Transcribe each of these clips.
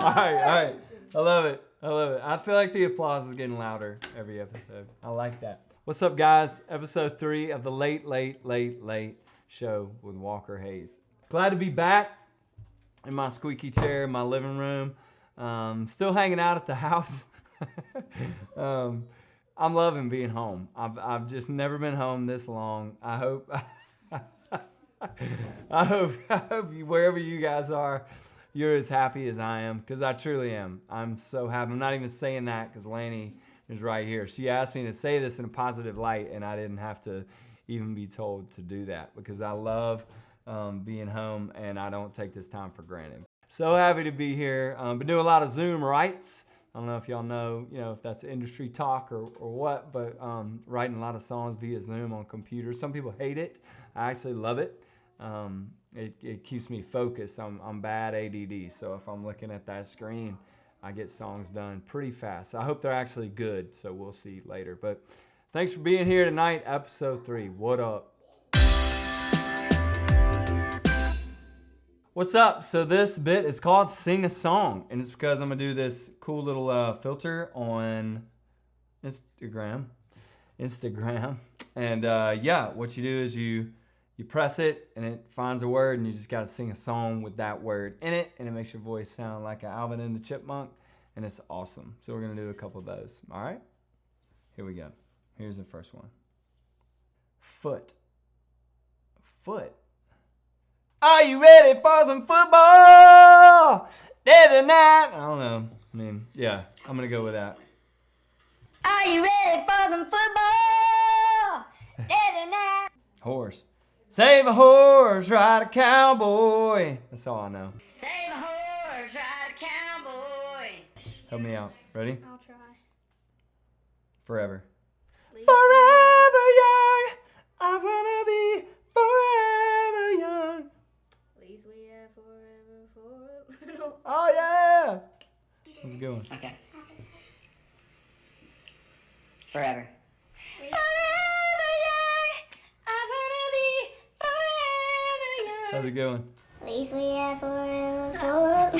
right. I love it. I feel like the applause is getting louder every episode. I like that. What's up, guys? Episode 3 of the late show with Walker Hayes. Glad to be back in my squeaky chair in my living room. Still hanging out at the house. I'm loving being home. I've just never been home this long. I hope wherever you guys are, you're as happy as I am, because I truly am. I'm so happy. I'm not even saying that because Laney is right here. She asked me to say this in a positive light, and I didn't have to even be told to do that, because I love being home, and I don't take this time for granted. So happy to be here. Been doing a lot of Zoom writes. I don't know if y'all know, if that's industry talk or what, but writing a lot of songs via Zoom on computers. Some people hate it. I actually love it. It keeps me focused. I'm bad ADD, so if I'm looking at that screen, I get songs done pretty fast. I hope they're actually good, so we'll see later. But thanks for being here tonight, episode 3. What up? What's up? So this bit is called Sing a Song, and it's because I'm going to do this cool little filter on Instagram. And what you do is you press it, and it finds a word, and you just got to sing a song with that word in it, and it makes your voice sound like an Alvin and the Chipmunk, and it's awesome. So we're going to do a couple of those. All right? Here we go. Here's the first one. Foot. Are you ready for some football? Day and night. I don't know. I'm going to go with that. Are you ready for some football? Day and night. Horse. Save a horse, ride a cowboy. That's all I know. Save a horse, ride a cowboy. Help me out. Ready? I'll try. Forever. Forever young. I wanna be forever young. At least we have forever for. Oh yeah. That's a good one. Okay. Forever. That's a good one. At least we have forever for. Oh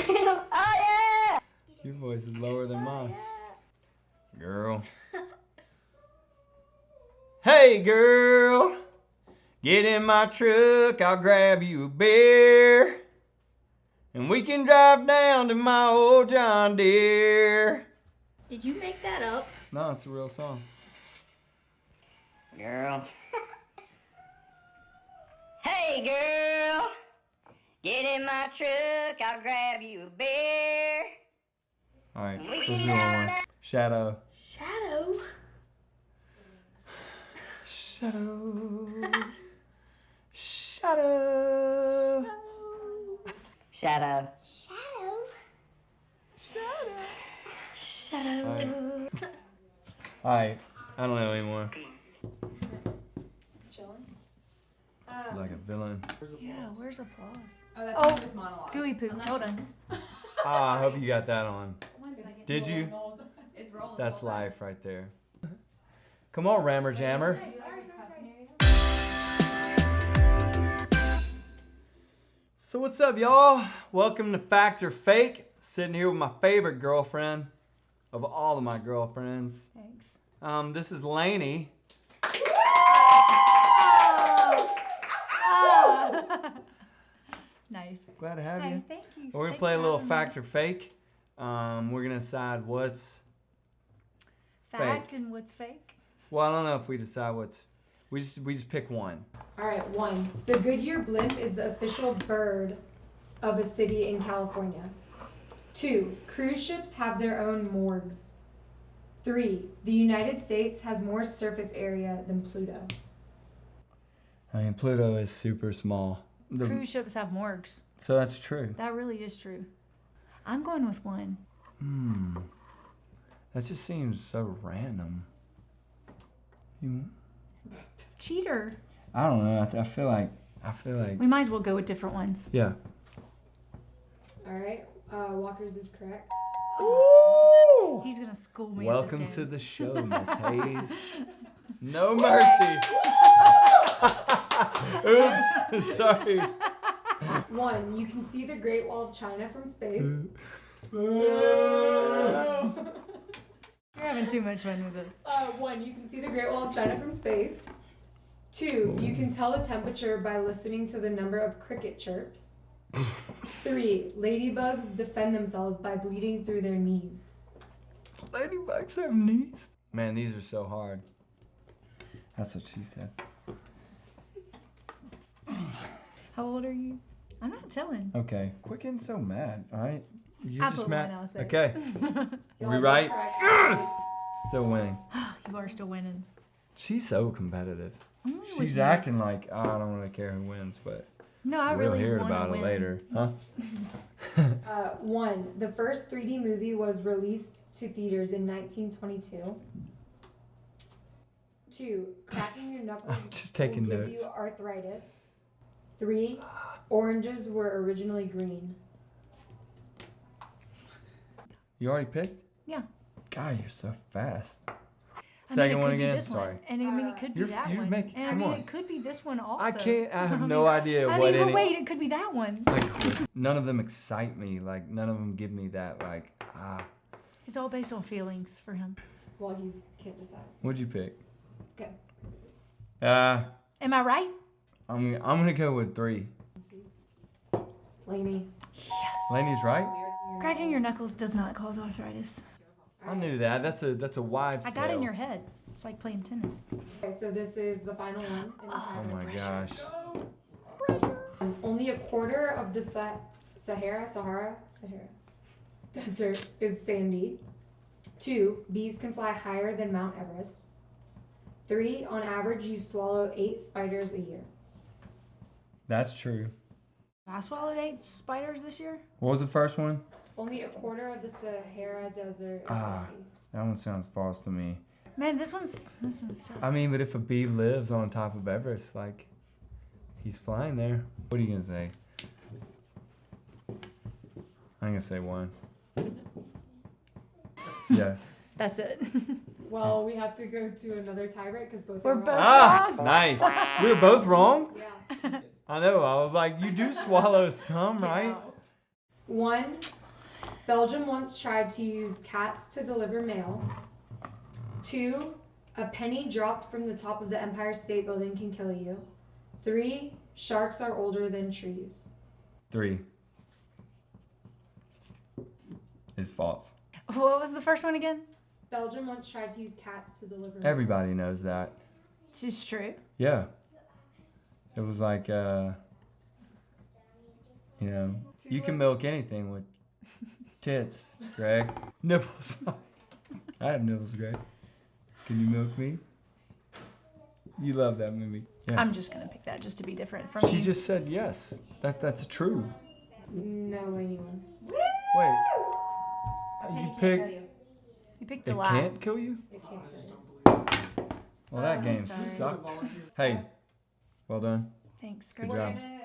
yeah! Your voice is lower than mine. Girl. Hey girl, get in my truck, I'll grab you a beer. And we can drive down to my old John Deere. Did you make that up? No, it's a real song. Girl. Hey girl, get in my truck, I'll grab you a beer. Alright, let's do one more. Shadow. Shadow. Shadow. Shadow. Alright, I don't know anymore. Chilling. Like a villain. Yeah, where's applause? Oh, that's with monologue. Gooey poo. Hold on. I hope you got that on. Did you? It's rolling. That's life right there. Come on, Rammer Jammer. So what's up, y'all? Welcome to Fact or Fake. Sitting here with my favorite girlfriend of all of my girlfriends. Thanks. This is Laney. Nice. Glad to have Hi, you. thank you. We're gonna Thanks play a for little having Fact me. or Fake. We're gonna decide what's Fact fake. and what's fake? Well, I don't know if we decide what's. We just pick one. All right, 1. The Goodyear blimp is the official bird of a city in California. 2. Cruise ships have their own morgues. 3. The United States has more surface area than Pluto. I mean, Pluto is super small. Cruise ships have morgues. So that's true. That really is true. I'm going with 1. That just seems so random. Cheater. I don't know. I feel like. We might as well go with different ones. Yeah. All right, Walker's is correct. Ooh! He's gonna school me. Welcome to the show, Miss Hayes. No mercy. Oops. Sorry. 1. You can see the Great Wall of China from space. You're having too much fun with this. 1, you can see the Great Wall of China from space. 2, you can tell the temperature by listening to the number of cricket chirps. 3, ladybugs defend themselves by bleeding through their knees. Ladybugs have knees? Man, these are so hard. That's what she said. How old are you? I'm not telling. Okay. Quit getting so mad, all right? You're I just put mad. one, I'll say. Okay. Y'all We are right? correct. Yes! Still winning. You are still winning. She's so competitive. I'm with She's you. acting like, I don't really care who wins, but No, I we'll really hear want about to it win. later. Huh? 1, the first 3D movie was released to theaters in 1922. 2, cracking your knuckles I'm just taking will give notes. you arthritis. 3, oranges were originally green. You already picked? Yeah. God, you're so fast. I mean, Second it one could be again? this Sorry. One. And I mean, it could be You're- that you one. make- and I come mean, on. it could be this one also. I can't, I have mean, no idea I what mean, any. but wait, it could be that one. Like, none of them excite me. Like, none of them give me that, like, It's all based on feelings for him. Well, he's can't decide. What'd you pick? Okay. Am I right? I'm gonna go with 3. Lainey. Yes. Lainey's right? Cracking your knuckles does not cause arthritis. I knew that. That's a wives' I tale. got it in your head. It's like playing tennis. Okay, so this is the final one. In the Oh timer. my gosh. Only a quarter of the Sahara Desert is sandy. 2, bees can fly higher than Mount Everest. 3, on average, you swallow 8 spiders a year. That's true. I swallowed 8 spiders this year. What was the first one? Only a quarter of the Sahara Desert is Ah. sandy. That one sounds false to me. Man, this one's tough. I mean, but if a bee lives on top of Everest, like, he's flying there. What are you gonna say? I'm gonna say 1. Yeah. That's it. Well, we have to go to another tiebreak because both We're are both wrong. Ah, nice. We were both wrong? Yeah. I know. I was like, you do swallow some, right? 1, Belgium once tried to use cats to deliver mail. 2, a penny dropped from the top of the Empire State Building can kill you. 3, sharks are older than trees. 3 is false. What was the first one again? Belgium once tried to use cats to deliver mail. Everybody knows that. She's true. Yeah. It was like, you know, you can milk anything with tits, Greg. Nipples. I have nipples, Greg. Can you milk me? You love that movie. Yes. I'm just gonna pick that just to be different from She you. just said yes. That's true. No, Lainey won. Wait. A penny You can't pick. kill you. You picked the It lie. can't kill you? It can't kill you. Well, that I'm game sorry. sucked. Hey, well done. Thanks, Good Greg. job. Gonna-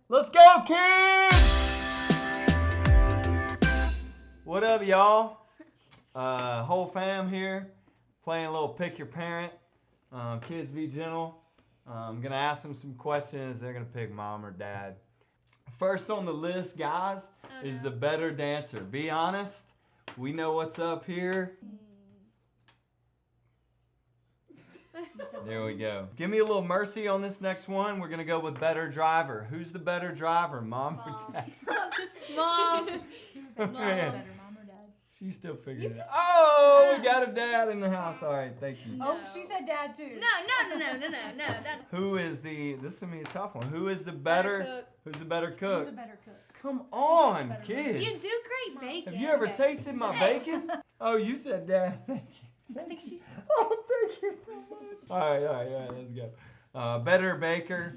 Let's go, kids! What up, y'all? Whole fam here, playing a little pick your parent. Kids be gentle. I'm gonna ask them some questions. They're gonna pick mom or dad. First on the list, guys, is the better dancer. Be honest. We know what's up here. There we go. Give me a little mercy on this next one. We're gonna go with better driver. Who's the better driver, mom or dad? Mom. Oh, Mom. man. Better mom or dad? She's still figuring it out. Oh, we got a dad in the house. All right, thank you. Oh, she said dad too. No. That's Who is the? This is gonna be a tough one. Who is the better? cook. Who's the better Who's cook? a better cook? Come on, better kids. You do great bacon. Have you ever Okay. tasted my bacon? Oh, you said dad. Thank you. I think she's. Oh, thank you so much. All right, let's go. Better baker.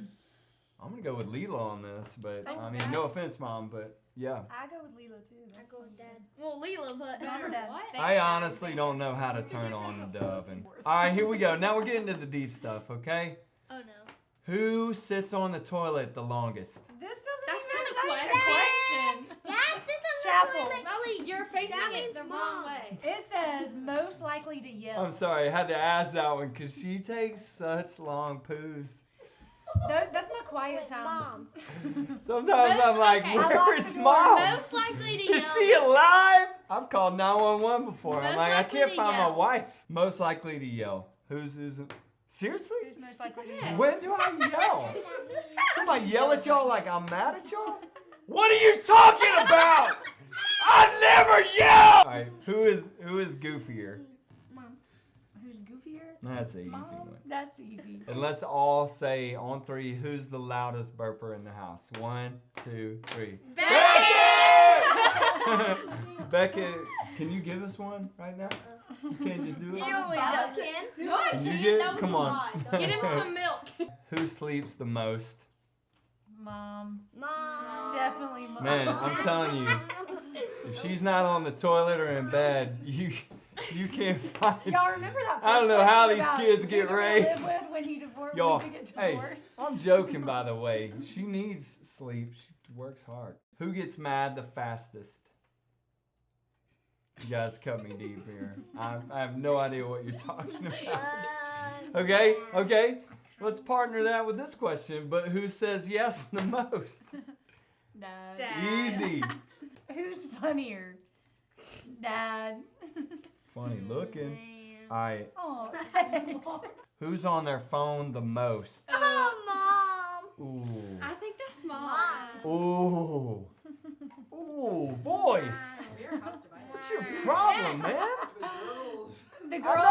I'm gonna go with Lila on this, but Thanks, I mean, guys. no offense, mom, but yeah. I go with Lilo too. I go with dad. Well, Leela, but Mom or dad? What? I honestly don't know how to turn on the oven. All right, here we go. Now we're getting to the deep stuff, okay? Oh no. Who sits on the toilet the longest? This doesn't That's even not a say question. question. That's Chapel. Molly, you're facing That it means the mom. wrong way. It says most likely to yell. I'm sorry, I had to ask that one because she takes such long poos. That's my quiet time. Mom. Sometimes I'm like, okay. I locked where's the door. mom? Most likely likely to yell. Is she alive? I've called 911 before. I'm Most like, I likely can't to find my yell. wife. Most likely to yell. Who's seriously? Who's most likely to Yes. yell? When do I yell? Somebody yell at y'all like I'm mad at y'all? What are you talking about? I never yell. All right, who is goofier? Who's goofier? That's an easy Mom? one. That's easy. And let's all say on 3, who's the loudest burper in the house? 1, 2, 3. Beckett! Beckett, can you give us one right now? You can't just do it. He only does it. No, I Can you can't. get? That was Come a on. lie. Get him some milk. Who sleeps the most? Mom. Mom. Definitely mom. Man, I'm telling you, if she's not on the toilet or in bed, you can't find. Y'all remember that? I don't first know how question these about kids who get to live raised. with when he divorced. Y'all, When he get hey, divorced. I'm joking by the way. She needs sleep. She works hard. Who gets mad the fastest? You guys cut me deep here. I have no idea what you're talking about. Okay. Let's partner that with this question. But who says yes the most? Dad. Easy. Who's funnier? Dad. Funny looking. All right. Oh, thanks. Who's on their phone the most? Oh, Mom. Ooh. I think that's Mom. Ooh. Ooh, boys. What's your problem, man? The I girls know.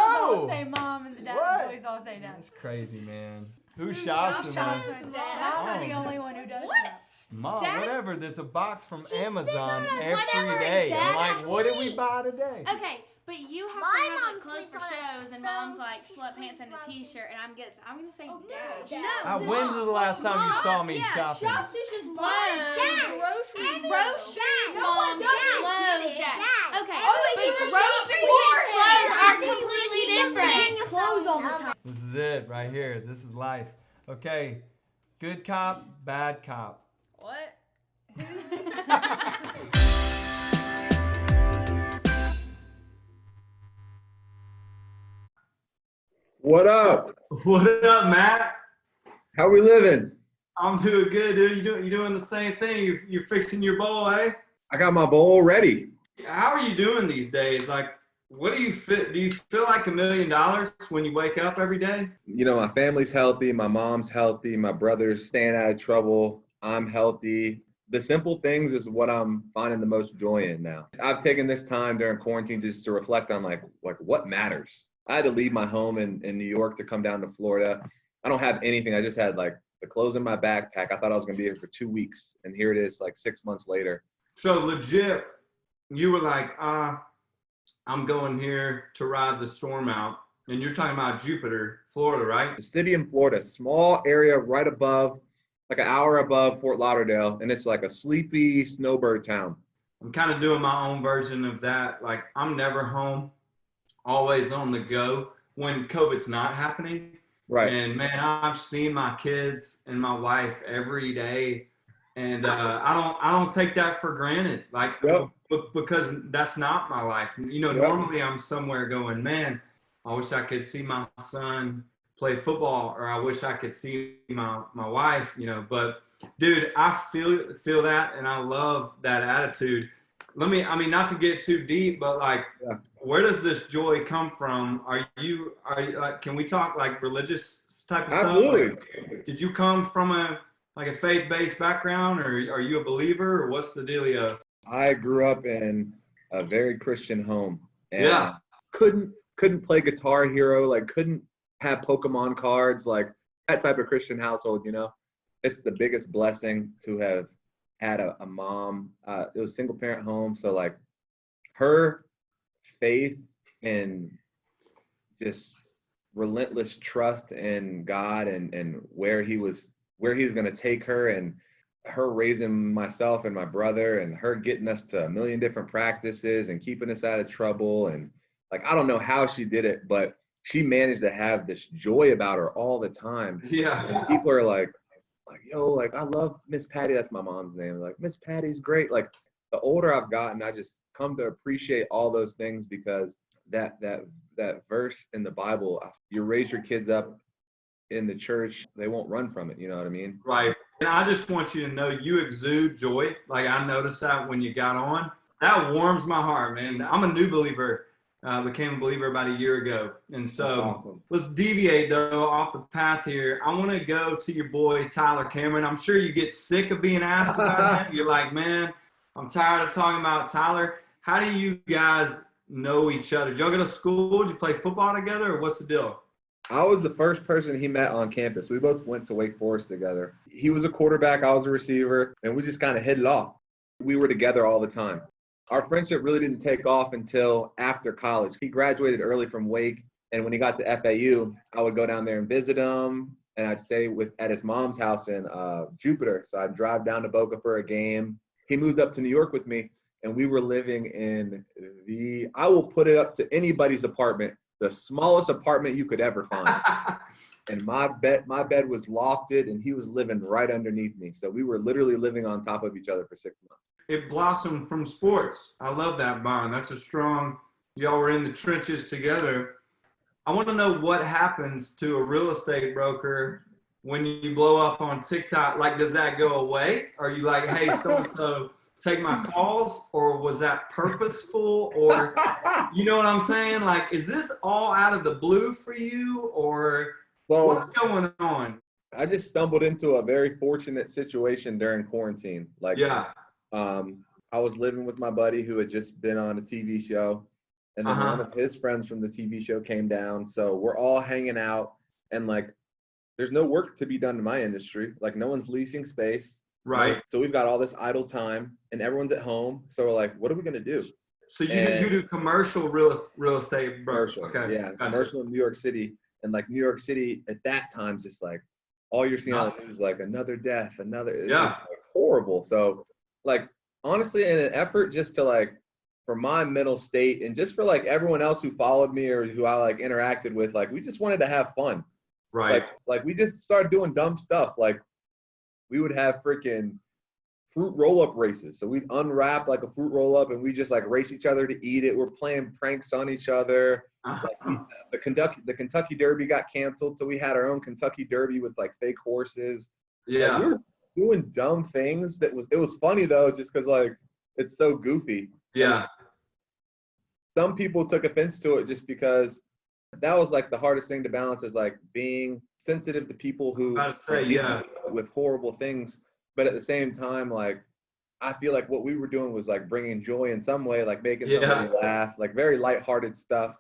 all say mom and the What? boys all say dad. That's crazy, man. Who shops the shops most? the most? Mom's the Oh. only one who does What? that. Mom, Dad? whatever. There's a box from She sits Amazon on every whatever day. I'm Dad like, what did we sleeps. buy today? Okay, but you have My to have mom like clothes for sleeps on shows, and so mom's like she sweatpants sleeps and a while she- t-shirt, and I'm gonna say No, dash. Dad. When was the last time you saw me shopping? Shop's just Dad. clothes. Groceries. Groceries, Dad. mom. Dad. Clothes, Dad. Dad. Okay, Oh, but you were groceries shopping and clothes for are him. completely You're different. saying clothes all the time. This is it right here. This is life. Okay. Good cop, bad cop. What? What up? What up, Matt? How we living? I'm doing good, dude. You doing the same thing. You're fixing your bowl, eh? I got my bowl ready. How are you doing these days? Like, what do you feel? Do you feel like $1 million when you wake up every day? You know, my family's healthy, my mom's healthy, my brother's staying out of trouble, I'm healthy. The simple things is what I'm finding the most joy in now. I've taken this time during quarantine just to reflect on like what matters. I had to leave my home in New York to come down to Florida. I don't have anything. I just had like the clothes in my backpack. I thought I was gonna be here for 2 weeks, and here it is like 6 months later. So legit, you were like, I'm going here to ride the storm out. And you're talking about Jupiter, Florida, right? The city in Florida, small area right above, like an hour above Fort Lauderdale, and it's like a sleepy snowbird town. I'm kind of doing my own version of that. Like, I'm never home, always on the go when COVID's not happening. Right. And man, I've seen my kids and my wife every day, and I don't take that for granted. Like, Yep. because that's not my life. You know, Yep. normally I'm somewhere going, man, I wish I could see my son play football, or I wish I could see my wife. You know, but dude, I feel that, and I love that attitude. I mean, not to get too deep, but like, Yeah. where does this joy come from? Are you like, can we talk like religious type of Absolutely. stuff? Like, did you come from a faith-based background, or are you a believer, or what's the dealio? I grew up in a very Christian home, and Yeah. couldn't play Guitar Hero, like couldn't have Pokemon cards, like that type of Christian household. You know, it's the biggest blessing to have had a mom. It was a single parent home, so like her faith and just relentless trust in God and where he's going to take her, and her raising myself and my brother, and her getting us to a million different practices and keeping us out of trouble. And like, I don't know how she did it, but she managed to have this joy about her all the time. Yeah. And people are like, yo, like, I love Miss Patty. That's my mom's name. Like, Miss Patty's great. Like, the older I've gotten, I just come to appreciate all those things, because that verse in the Bible, you raise your kids up in the church, they won't run from it. You know what I mean? Right. And I just want you to know you exude joy. Like I noticed that when you got on. That warms my heart, man. I'm a new believer. Became a believer about a year ago. And so Awesome. let's deviate though off the path here. I want to go to your boy Tyler Cameron. I'm sure you get sick of being asked about him. You're like, man, I'm tired of talking about Tyler. How do you guys know each other? Did y'all go to school? Did you play football together, or what's the deal? I was the first person he met on campus. We both went to Wake Forest together. He was a quarterback, I was a receiver, and we just kind of hit it off. We were together all the time. Our friendship really didn't take off until after college. He graduated early from Wake, and when he got to FAU, I would go down there and visit him, and I'd stay at his mom's house in Jupiter. So I'd drive down to Boca for a game. He moved up to New York with me, and we were living in I will put it up to anybody's apartment, the smallest apartment you could ever find. And my bed was lofted, and he was living right underneath me. So we were literally living on top of each other for 6 months. It blossomed from sports. I love that bond. That's a strong, y'all were in the trenches together. I want to know what happens to a real estate broker when you blow up on TikTok. Like, does that go away? Are you like, hey, so-and-so, take my calls? Or was that purposeful? Or, you know what I'm saying? Like, is this all out of the blue for you? Or what's going on? I just stumbled into a very fortunate situation during quarantine. Like, yeah. I was living with my buddy who had just been on a TV show, and then one of his friends from the TV show came down. So we're all hanging out, and like, there's no work to be done in my industry. Like, no one's leasing space. Right. So we've got all this idle time, and everyone's at home. So we're like, what are we gonna do? So you do commercial real estate, bro? Commercial, okay. yeah, Gotcha. commercial in New York City, and like New York City at that time, just like all you're seeing on the news, like another death, it's just like horrible. So like, honestly, in an effort just to like, for my mental state and just for like everyone else who followed me or who I like interacted with, like we just wanted to have fun. Right. Like we just started doing dumb stuff. Like we would have freaking fruit roll-up races. So we'd unwrap like a fruit roll-up and we just like race each other to eat it. We're playing pranks on each other. Like the Kentucky Derby got canceled, so we had our own Kentucky Derby with like fake horses. Yeah. Like, we were doing dumb things. It was funny though, just because like it's so goofy. Yeah. Some people took offense to it just because that was like the hardest thing to balance, is like being sensitive to people who with horrible things, but at the same time, like I feel like what we were doing was like bringing joy in some way, like making somebody laugh, like very lighthearted stuff.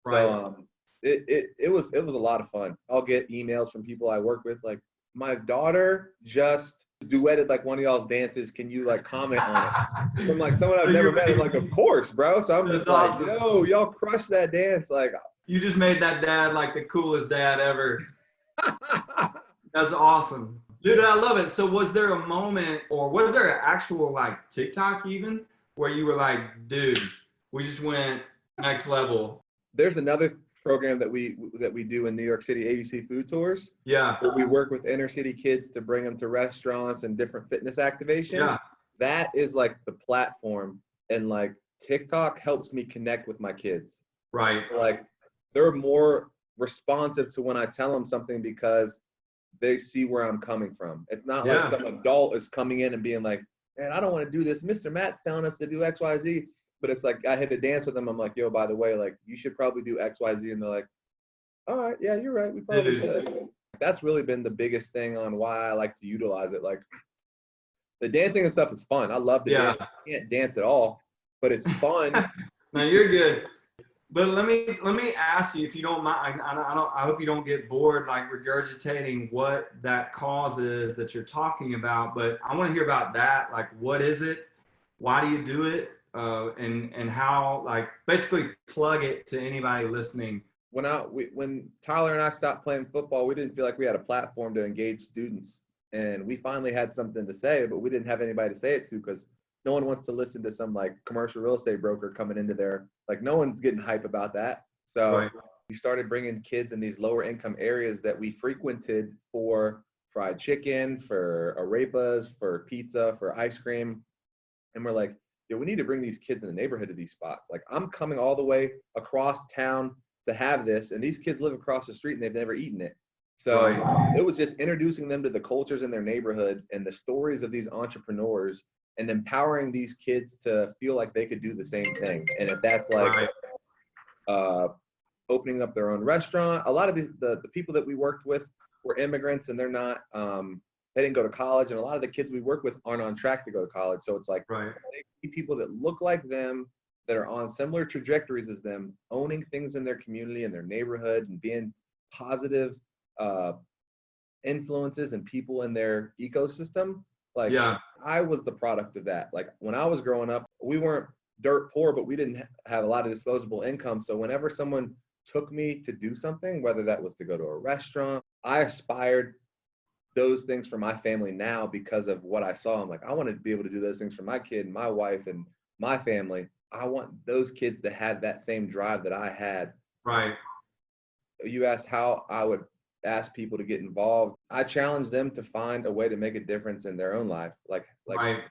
Right. So it was a lot of fun. I'll get emails from people I work with, like, my daughter just duetted like one of y'all's dances. Can you like comment on it? From like someone I've never met. I'm like, of course, bro. So I'm just like, yo, y'all crushed that dance. Like, you just made that dad like the coolest dad ever. That's awesome. Dude, I love it. So was there a moment, or was there an actual like TikTok even, where you were like, dude, we just went next level? There's another program that we do in New York City, ABC Food Tours. Yeah. Where we work with inner city kids to bring them to restaurants and different fitness activations. Yeah. That is like the platform, and like TikTok helps me connect with my kids. Right. Like they're more responsive to when I tell them something because they see where I'm coming from. It's not like some adult is coming in and being like, man, I don't want to do this. Mr. Matt's telling us to do X, Y, Z. But it's like, I hit a dance with them. I'm like, yo, by the way, like, you should probably do X, Y, Z. And they're like, all right, yeah, you're right. We probably should. That's really been the biggest thing on why I like to utilize it. Like, the dancing and stuff is fun. I love the dance. I can't dance at all, but it's fun. No, you're good. But let me ask you, if you don't mind. I hope you don't get bored like regurgitating what that cause is that you're talking about. But I want to hear about that. Like, what is it? Why do you do it? And how, like, basically plug it to anybody listening. When Tyler and I stopped playing football, we didn't feel like we had a platform to engage students, and we finally had something to say, but we didn't have anybody to say it to, because no one wants to listen to some like commercial real estate broker coming into their, like, no one's getting hype about that. So we started bringing kids in these lower income areas that we frequented for fried chicken, for arepas, for pizza, for ice cream, and we're like, yo, we need to bring these kids in the neighborhood to these spots. Like, I'm coming all the way across town to have this, and these kids live across the street and they've never eaten it. So Right. it was just introducing them to the cultures in their neighborhood and the stories of these entrepreneurs and empowering these kids to feel like they could do the same thing. And if that's like Right. opening up their own restaurant, a lot of the people that we worked with were immigrants and they're not, they didn't go to college. And a lot of the kids we work with aren't on track to go to college. So it's like Right. they see people that look like them, that are on similar trajectories as them, owning things in their community and their neighborhood and being positive influences and people in their ecosystem. Like Yeah. I was the product of that. Like when I was growing up, we weren't dirt poor, but we didn't have a lot of disposable income. So whenever someone took me to do something, whether that was to go to a restaurant, I aspired those things for my family now because of what I saw. I'm like, I want to be able to do those things for my kid and my wife and my family. I want those kids to have that same drive that I had. Right. You asked how I would ask people to get involved. I challenge them to find a way to make a difference in their own life. Like Right.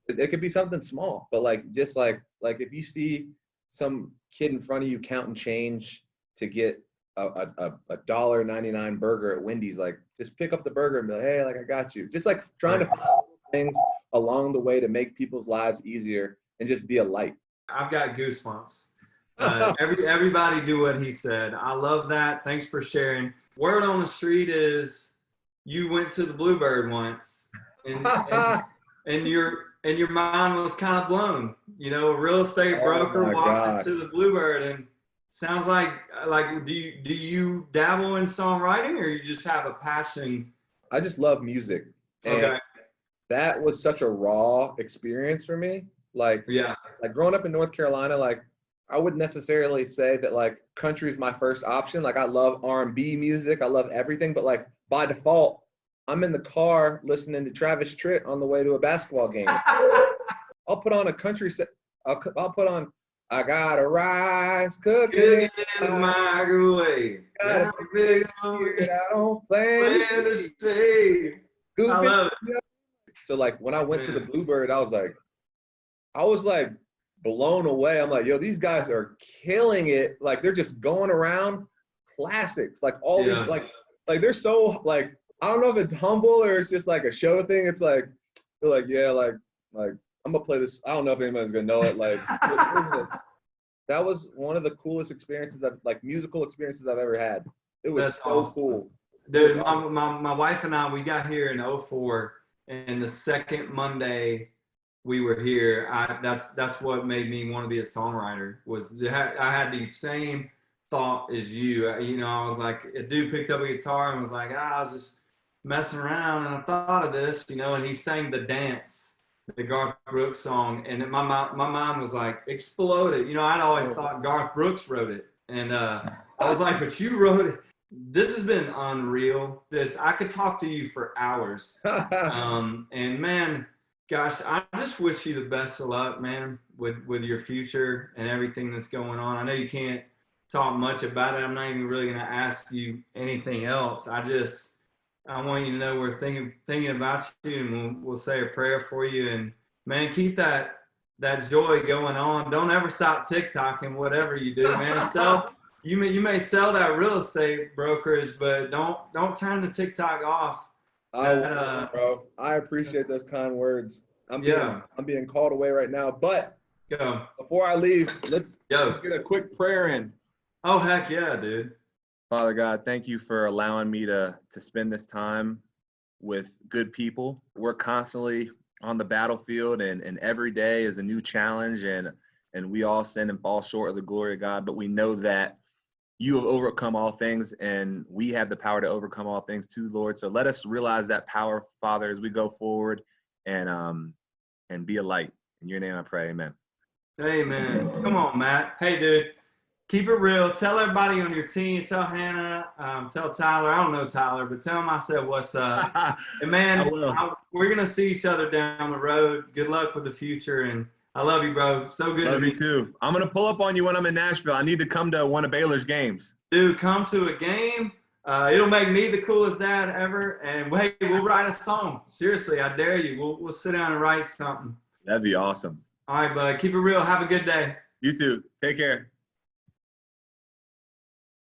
it could be something small, but like just like if you see some kid in front of you counting change to get a $1.99 burger at Wendy's, like just pick up the burger and be like, hey, like I got you. Just like trying to find things along the way to make people's lives easier and just be a light. I've got goosebumps. Everybody do what he said. I love that. Thanks for sharing. Word on the street is you went to the Bluebird once, and your mind was kind of blown. You know, a real estate broker my walks God. into the Bluebird, and sounds like do you dabble in songwriting, or you just have a passion? I just love music. And Okay. that was such a raw experience for me. Like Yeah. like growing up in North Carolina, like I wouldn't necessarily say that like country is my first option. Like I love R&B music, I love everything, but like by default, I'm in the car listening to Travis Tritt on the way to a basketball game. I'll put on a country set. I'll put on I Gotta Rise, Cooking Get It, in the microwave. Gotta Got a big Figured Out on Plan. plan to stay. I love it. So like when I went to the Bluebird, I was like blown away. I'm like, yo, these guys are killing it. Like they're just going around classics. Like all these like they're so like, I don't know if it's humble or it's just like a show thing. It's like they're like, yeah, like I'm gonna play this. I don't know if anybody's gonna know it. Like that was one of the coolest experiences musical experiences I've ever had. It was That's so awesome. cool. Dude, my wife and I, we got here in 04, and the second Monday we were here, that's what made me want to be a songwriter. I had the same thought as you. You know, I was like, a dude picked up a guitar and was like, I was just messing around, and I thought of this, you know, and he sang The Dance, the Garth Brooks song, and my mind was like exploded. You know, I'd always thought Garth Brooks wrote it, and I was like, but you wrote it. This has been unreal. I could talk to you for hours. And man, gosh, I just wish you the best of luck, man, with your future and everything that's going on. I know you can't talk much about it. I'm not even really going to ask you anything else. I want you to know we're thinking about you, and we'll say a prayer for you. And man, keep that joy going on. Don't ever stop TikToking, whatever you do, man. You may sell that real estate brokerage, but don't turn the TikTok off. Bro, I appreciate those kind words. I'm being called away right now, but Go. before I leave, let's get a quick prayer in. Oh heck yeah, dude. Father God, thank you for allowing me to spend this time with good people. We're constantly on the battlefield, and every day is a new challenge, and we all sin and fall short of the glory of God, but we know that you have overcome all things, and we have the power to overcome all things too, Lord. So let us realize that power, Father, as we go forward and be a light. In your name I pray, amen. Amen. Come on, Matt. Hey, dude, keep it real. Tell everybody on your team. Tell Hannah. Tell Tyler. I don't know Tyler, but tell him I said what's up. And man, we're gonna see each other down the road. Good luck with the future, and I love you, bro. So good. Love you too. I'm gonna pull up on you when I'm in Nashville. I need to come to one of Baylor's games. Dude, come to a game. It'll make me the coolest dad ever. And hey, we'll write a song. Seriously, I dare you. We'll sit down and write something. That'd be awesome. All right, bud. Keep it real. Have a good day. You too. Take care.